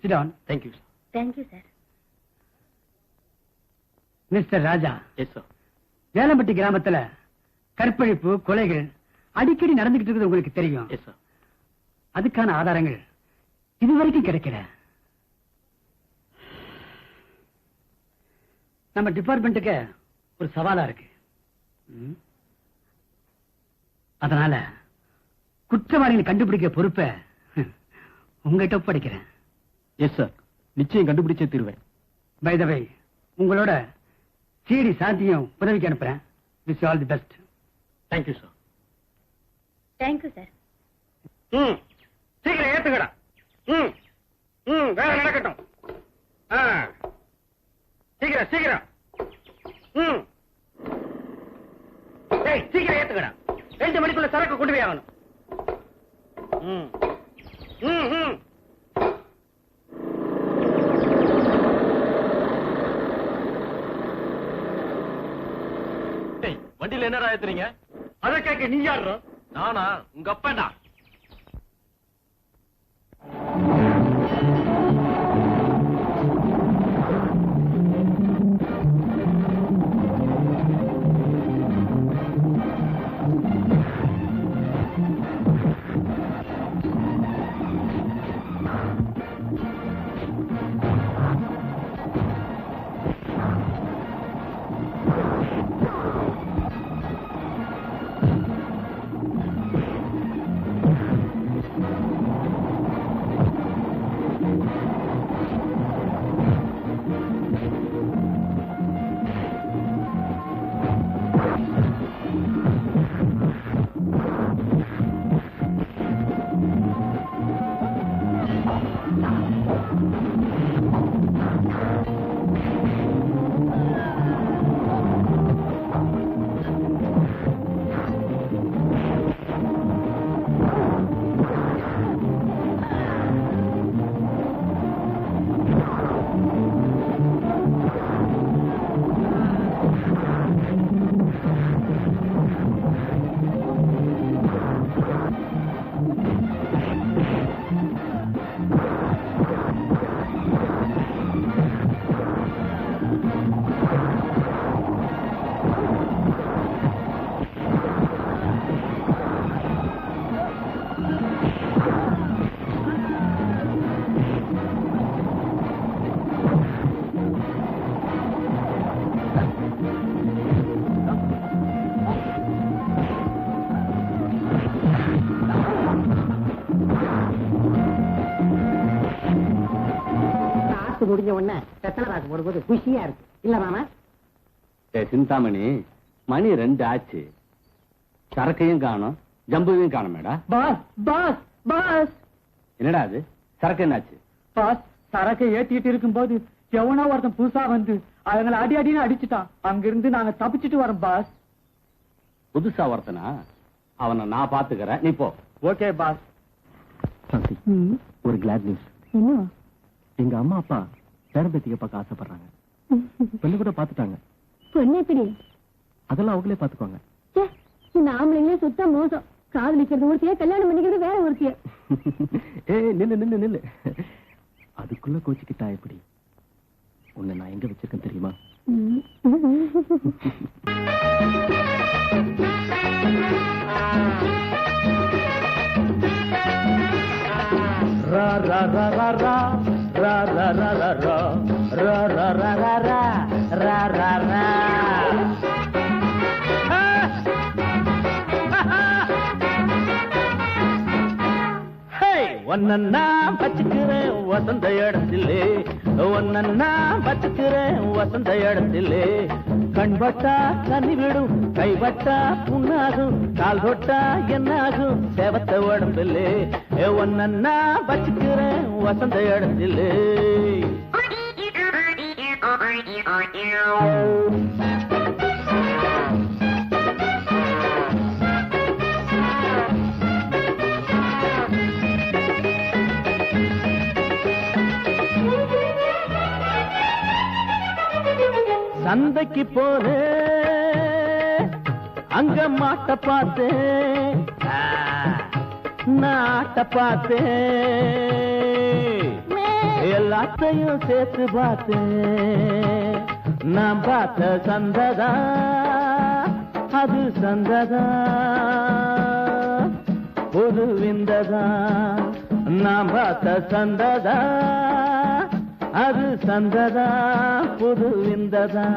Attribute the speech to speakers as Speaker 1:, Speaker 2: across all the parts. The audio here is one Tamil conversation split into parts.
Speaker 1: Sit down.
Speaker 2: Thank you, sir.
Speaker 3: Thank you, sir.
Speaker 1: Mister Raja,
Speaker 2: Yes, sir.
Speaker 1: Velampatti கிராமத்துல கற்பழிப்பு கொலைகள் அடிக்கடி நடந்துகிட்டு இருக்குது உங்களுக்கு தெரியும்.
Speaker 2: Yes, sir.
Speaker 1: அதுக்கான ஆதாரங்கள் இதுவரைக்கும் கிடைக்கல. நம்ம டிபார்ட்மெண்ட்டுக்கு ஒரு சவாலா இருக்கு. அதனால குற்றவாளிகளை கண்டுபிடிக்க பொறுப்பை உங்ககிட்ட ஒப்படைக்கிறேன்.
Speaker 2: எஸ் சார், நிச்சயம் கண்டுபிடிச்சே தீருவேன்.
Speaker 1: பை த வே, உங்களோட சிடி சாந்தியும் உதவிக்கு அனுப்புறேன். Wish all the best.
Speaker 2: Thank you sir.
Speaker 3: Thank you, sir.
Speaker 4: சீக்கிரம் ஏத்துக்கடா. வேலை நடக்கட்டும். சீக்கிரம் சீக்கிரம். சீக்கிரம் ஏத்துக்கடா. 2 மணிக்குள்ள சரக்கு கொண்டு போய் ஆகணும்.
Speaker 2: வண்டியில என்னடா ஏத்துறீங்க?
Speaker 4: அதை கேட்க நீ யாரு?
Speaker 2: நானா? உங்க அப்பாடா.
Speaker 5: முடிஞ்ச உடனே வெத்தலை பாக்கு போடும்போது குஷியா இருக்கு இல்ல மாமா?
Speaker 6: சிந்தாமணி, மணி 2 ஆச்சு. சரக்கையும் காணும், ஜம்புவையும் காணும். மேடா
Speaker 5: பாஸ் பாஸ் பாஸ்,
Speaker 6: என்னடா அது? சரக்கு என்னாச்சு?
Speaker 5: பாஸ், சரக்கை ஏத்திட்டு இருக்கும் போது எவனோ ஒருத்தன் புதுசா வந்து அவங்களை அடி அடின்னு அடிச்சுட்டான். அங்கிருந்து நாங்க தப்பிச்சுட்டு வரோம் பாஸ்.
Speaker 6: புதுசா ஒருத்தனா? அவனை நான் பாத்துக்கிறேன், நீ போ.
Speaker 5: Okay boss.
Speaker 2: ஒரு கிளாட் நியூஸ்.
Speaker 3: என்ன?
Speaker 2: எங்க அம்மா அப்பா பேரம்பேத்திக்க பார்க்க ஆசைப்படுறாங்க. பொண்ணு கூட பாத்துட்டாங்க.
Speaker 3: பொண்ணு எப்படி?
Speaker 2: அதெல்லாம் அவங்களே பாத்துக்குவாங்க.
Speaker 3: இந்த ஆம்பளைங்களே சுத்த மோசம். காதலிக்கிறது ஒருத்திய, கல்யாணம் பண்ணிக்கிறது வேற ஒருத்திய.
Speaker 2: நில்லு நில்லு நில்லு. அதுக்குள்ள கோச்சுக்கிட்டா எப்படி? உன்னை நான் எங்க வச்சிருக்கேன் தெரியுமா?
Speaker 4: ரா ரா ரா ரா ரா ரா ரா ரா ரா ரா ரா ரா ரா ரா ரா ரா ரா ரா. ஒன்னா பச்சுக்கிறேன் வசந்த இடத்திலே, ஒன்னா பச்சுக்கிறேன் வசந்த இடத்திலே. கண்பட்டா கண்ணி விடும், கைபட்டா புண்ணாகும், கால் தொட்டா என்னாகும் சேவத்த உடம்பில்லே. ஒன்னா பச்சுக்கிறேன் வசந்த இடத்திலே. சந்தைக்கு போனே அங்க மாட்ட பார்த்தேன், நாட்ட பார்த்தேன். எல்லாத்தையும் சேர்த்து பார்த்தேன். நான் பார்த்த சந்ததா அது சந்ததா புது விந்ததா. நான் பார்த்த சந்ததா அது சந்ததா புது விந்ததா.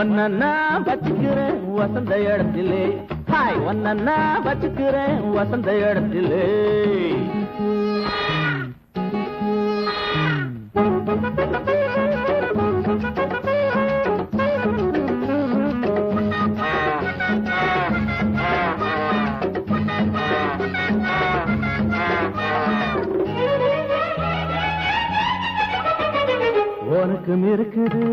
Speaker 4: ஒன்னா வச்சுக்கிறேன் வசந்த இடத்திலே. ஹாய் ஒன்னா வச்சுக்கிறேன் வசந்த இடத்திலே. உனக்கும் இருக்குது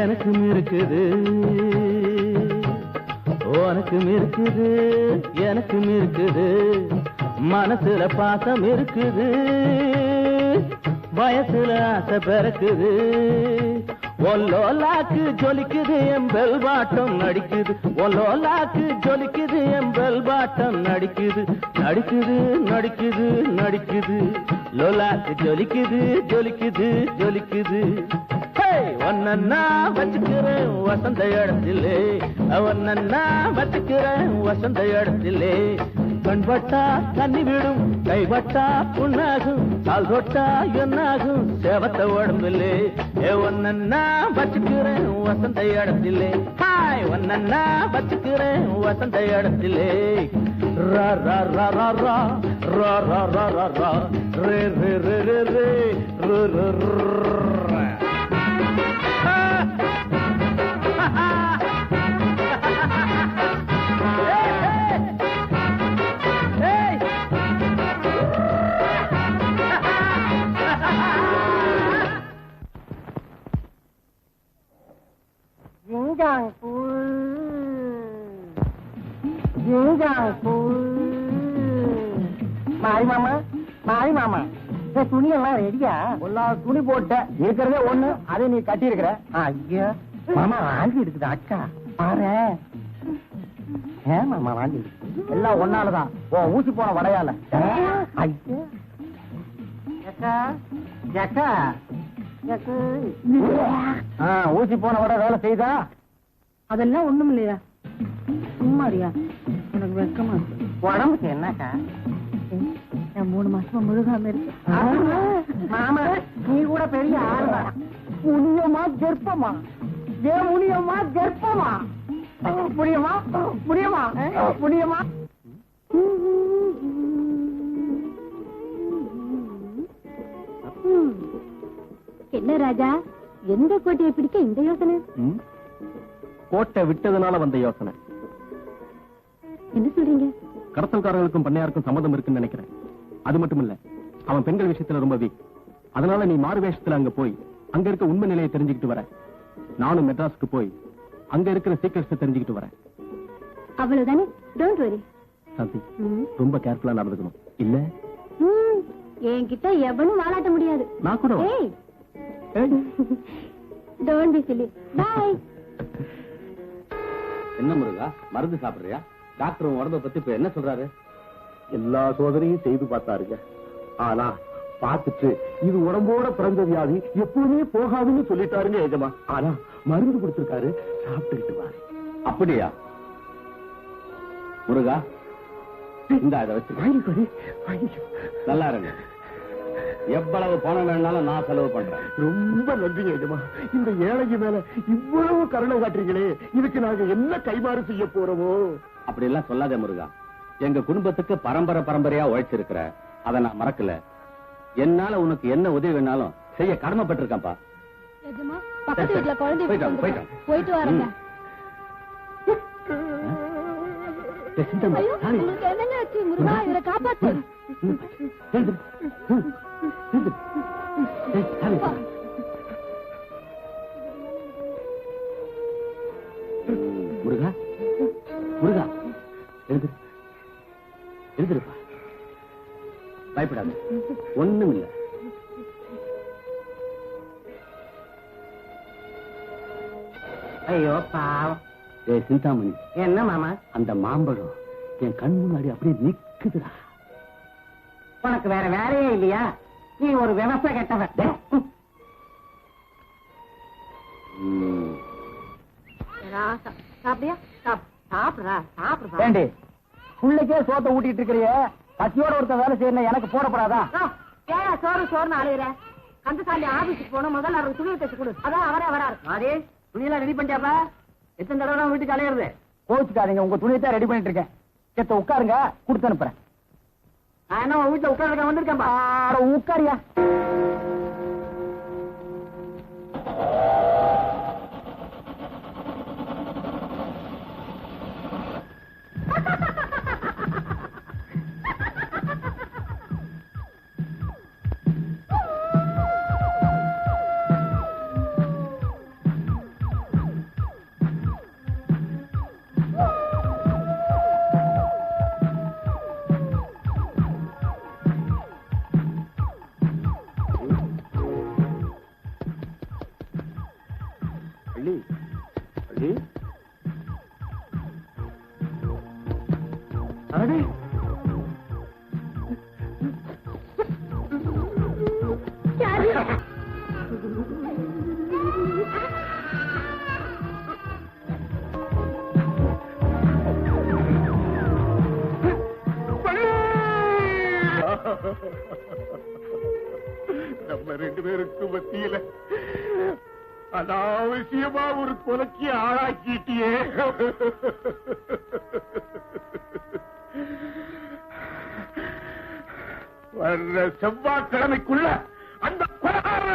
Speaker 4: எனக்கும் இருக்குது. உனக்கும் இருக்குது எனக்கும் இருக்குது. மனசுல பாசம் இருக்குது வயசுல ஆசை பிறக்குது. ஒல்லோலாக்கு ஜொலிக்குது எம்பெல் பாட்டம் நடிக்குது. ஒல்லோலாக்கு ஜொலிக்குது எம்பெல் பாட்டம் நடிக்குது. நடிக்குது நடிக்குது நடிக்குது. லோலாக்கு ஜொலிக்குது ஜொலிக்குது ஜொலிக்குது. ஒன்னா வச்சுக்கிறேன் வசந்த இடத்திலே. ஒன்னா வச்சுக்கிறேன் வசந்த இடத்திலே. கண்பட்டா தண்ணி விடும் கைபட்டா புண்ணாகும். கால் தொட்டா என்னாகும் சேவத்த உடம்பில்லே. ஒன்னா வச்சுக்கிறேன் வசந்த இடத்திலே. ஹாய் ஒன்னா வச்சுக்கிறேன் வசந்த இடத்திலே. ரா ரா ரா ரா ரா ரா ரா ரா ரா ரா ரே ரே ரே ரே ரே ரே ரே ரே.
Speaker 5: மாறி மாமா மாறி மாமா துணி எல்லாம் ரெடியா? துணி போட்ட இருக்கிறதே ஒண்ணு, அதை நீ கட்டி இருக்கிற. ஐயா மாமா வாங்கி இருக்குது அக்கா பாரு. ஏன் மாமா வாங்கி எல்லாம் ஒன்னாலதான் ஊசி போன வடையால. ஐயா ஊசி போன வடை வேலை செய்தா?
Speaker 3: அதெல்லாம் ஒண்ணும் இல்லையா, சும்மாரியா? உனக்கு வெக்கமா இருக்கு?
Speaker 5: உடம்புக்கு என்னக்கா?
Speaker 3: நான் 3 மாசமா முழுகாம இருக்கேன்.
Speaker 5: மாமா நீ கூட பெரிய ஆளுதான். முனியமா கர்ப்பமா? ஏன் முனியமா கர்ப்பமா? புரியுமா புரியுமா புரியுமா?
Speaker 3: என்ன ராஜா, எந்த கோட்டையை பிடிக்க இந்த யோசனை?
Speaker 2: கோட்டை விட்டதுனால வந்த யோசனை.
Speaker 3: என்ன சொல்றீங்க?
Speaker 2: கடத்தல்காரர்களுக்கும் பண்ணையாருக்கும் சம்மதம் இருக்குன்னு நினைக்கிறேன். அது மட்டும் இல்ல, அவன் பெண்கள் விஷயத்துல ரொம்ப வீக். அதனால நீ மாறு வேஷத்துல அங்க போய் அங்க இருக்க உண்மை நிலையை தெரிஞ்சுக்கிட்டு வர. நானும் மெட்ராஸ்க்கு போய் அங்க இருக்கிற சீக்கிரத்தை தெரிஞ்சுக்கிட்டு வரேன்.
Speaker 3: அவ்வளவுதானே, டோன்ட் வரி.
Speaker 2: சாந்தி, ரொம்ப கேர்ஃபுல்லா நடந்துக்கணும். இல்ல
Speaker 3: என்கிட்ட எவனும் வாலாட்ட முடியாது.
Speaker 2: நான் கூட
Speaker 3: டோன்ட் பி சில்லி. பை.
Speaker 6: என்ன முருகா, மருந்து சாப்பிடுறியா? டாக்டர் உன் உடம்ப பத்தி இப்ப என்ன சொல்றாரு?
Speaker 2: எல்லா சோதனையும் செய்து பார்த்தாருங்க. ஆனா பார்த்துட்டு இது உடம்போட பிறந்த வியாதி, எப்பவுமே போகாதுன்னு சொல்லிட்டாருங்க எஜமா. ஆனா மருந்து கொடுத்திருக்காரு, சாப்பிட்டுக்கிட்டு வாரு.
Speaker 6: அப்படியா முருகா? இந்த இதை வச்சு நல்லா இருங்க. எவ்வளவு பணம் வேணாலும் நான் செலவு பண்றேன்.
Speaker 2: ரொம்ப நன்றிங்க எஜமா. இந்த ஏழைக்கு மேல இவ்வளவு கருணை காட்டுறீங்களே, இதுக்கு நாங்க என்ன கைமாறு செய்ய போறோமோ?
Speaker 6: அப்படி எல்லாம் சொல்லாதே முருகா. எங்க குடும்பத்துக்கு பரம்பரை பரம்பரையா உழைச்சிருக்கிற, அதை நான் மறக்கல. என்னால உனக்கு என்ன உதவி வேணாலும் செய்ய கடமைப்பட்டிருக்கேன்ப்பா.
Speaker 3: நிஜமா? பக்கத்து வீட்டுல குழந்தை
Speaker 6: போயிட்டோம்.
Speaker 3: போயிட்டு வரேங்க. ஐயோ, உங்களுக்கு என்னங்க ஆச்சு? முருகா, இவரை காப்பாத்து.
Speaker 6: முருகா முருகா, எழுதிருப்பா. பயப்படாத, ஒண்ணும் இல்ல.
Speaker 5: ஐயோ பாவம்.
Speaker 6: சிந்தாமணி,
Speaker 5: என்ன மாமா?
Speaker 6: அந்த மாம்பழம் என் கண் முன்னாடி அப்படியே நிக்குதுடா.
Speaker 5: உனக்கு வேற வேலையே இல்லையா? நீ ஒரு விவசாய கெட்டவன்.
Speaker 3: சாப்பிடியா? சாப்பிடுறா சாப்பிடுறா.
Speaker 5: ஏண்டி புள்ளைக்கே சோத்த ஊட்டிட்டு இருக்கிறிய, பத்தியோட ஒருத்த வேலை செய்யணும் எனக்கு போடப்படாதா?
Speaker 3: ஏன் சோறு சோறுன்னு அழுகிற? கந்தசாமி ஆபீஸுக்கு போகணும், முதல்ல அவருக்கு துணியை தச்சு கொடு. அதான் அவரே வராரு.
Speaker 5: அதே துணியெல்லாம் ரெடி பண்ணிட்டாப்பா? எத்தனை தடவை வீட்டுக்கு அலையிறது? கோச்சுக்காதீங்க, உங்க துணியை தான் ரெடி பண்ணிட்டு இருக்கேன். செத்த உட்காருங்க, கொடுத்து அனுப்புறேன். நான் என்ன உங்க வீட்டுல உட்கார்ந்து வந்திருக்கேன்பா. உட்காரியா?
Speaker 2: அள்ளி அள்ளி அடே
Speaker 7: நம்ம ரெண்டு பேருக்கு மத்தியில அனாவசியமா ஒரு கொலைக்கு ஆளாக்கிட்டியே. வர்ற செவ்வாய்க்கிழமைக்குள்ள அந்த கொலைகார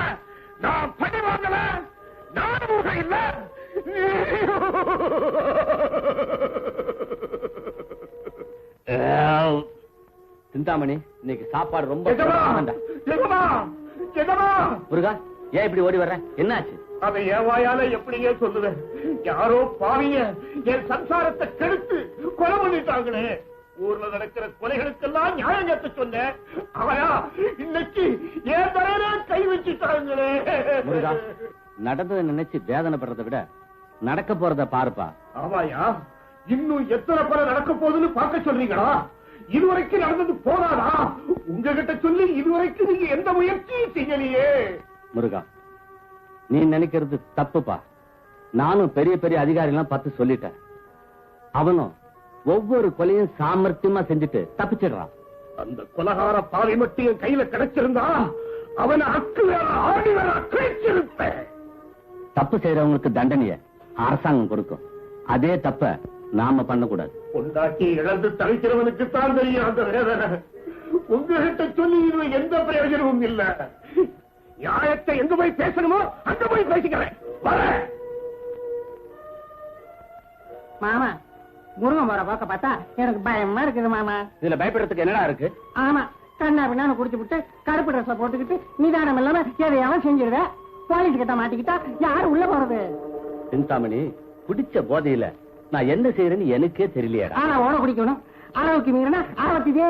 Speaker 7: நான் பணி வாங்கல. நானும் இல்ல.
Speaker 6: சிந்தாமணி, இன்னைக்கு சாப்பாடு ரொம்ப முருகா, ஏன் இப்படி ஓடி வர்ற? என்னாச்சு?
Speaker 7: அதை என் வாயால எப்படியே சொல்லுவேன். யாரோ பாவிங்க என் சம்சாரத்தை கெடுத்து கொலை பண்ணிட்டாங்களே. ஊர்ல நடக்கிற கொலைகளுக்கெல்லாம் நியாயம் கேட்டு சொன்னேன். அவயா இன்னைக்கு என் தலையில கை வச்சுட்டாங்களே.
Speaker 6: முருகா, நடந்ததை நினைச்சு வேதனைப்படுறதை விட நடக்க போறத பாருப்பா.
Speaker 7: ஆமாயா, இன்னும் எத்தனை கொலை நடக்க போகுதுன்னு பார்க்க சொல்றீங்களா? இதுவரைக்கும் நடந்தது போதாதா? உங்ககிட்ட சொல்லி இதுவரைக்கும் நீங்க எந்த முயற்சியும் செய்யலையே.
Speaker 6: முருகா, நீ நினைக்கிறது தப்புப்பா. நானும் பெரிய பெரிய அதிகாரிலாம் பார்த்து சொல்லிட்டேன். அவனும் ஒவ்வொரு கொலையும் சாமர்த்தியமா செஞ்சுட்டு தப்பிச்சிடுறான்.
Speaker 7: அந்த கொலகார பாவை மட்டும் என் கையில கிடைச்சிருந்தா அவனை அக்கு வேற ஆடி வேற அக்கிழிச்சிருப்பேன்.
Speaker 6: தப்பு செய்யறவங்களுக்கு தண்டனைய அரசாங்கம் கொடுக்கும். அதே தப்ப நாம பண்ணக்கூடாது.
Speaker 7: பொண்டாட்டி இழந்து தவிக்கிறவனுக்கு தான் தெரியும் அந்த வேதனை. உங்ககிட்ட சொல்லி இது எந்த பிரயோஜனமும் இல்ல. நியாயத்தை எங்க போய் பேசணுமோ அங்க போய் பேசிக்கிறேன். வரேன்.
Speaker 5: மாமா, முருகன் போற போக்க பார்த்தா எனக்கு பயமா இருக்குது மாமா.
Speaker 6: இதுல பயப்படுறதுக்கு என்னடா இருக்கு?
Speaker 5: ஆமா, கண்ணா பின்னான்னு குடிச்சு விட்டு கருப்பு ட்ரெஸ்ல போட்டுக்கிட்டு நிதானம் இல்லாம எதையாவது செஞ்சிருவ. போலீஸ் கிட்ட மாட்டிக்கிட்டா யாரு உள்ள போறது?
Speaker 6: சிந்தாமணி, குடிச்ச போதையில நான் என்ன செய்யறேன்னு எனக்கே தெரியலையா?
Speaker 5: ஆனா ஓட குடிக்கணும். அளவுக்கு மீறினா ஆபத்துதே.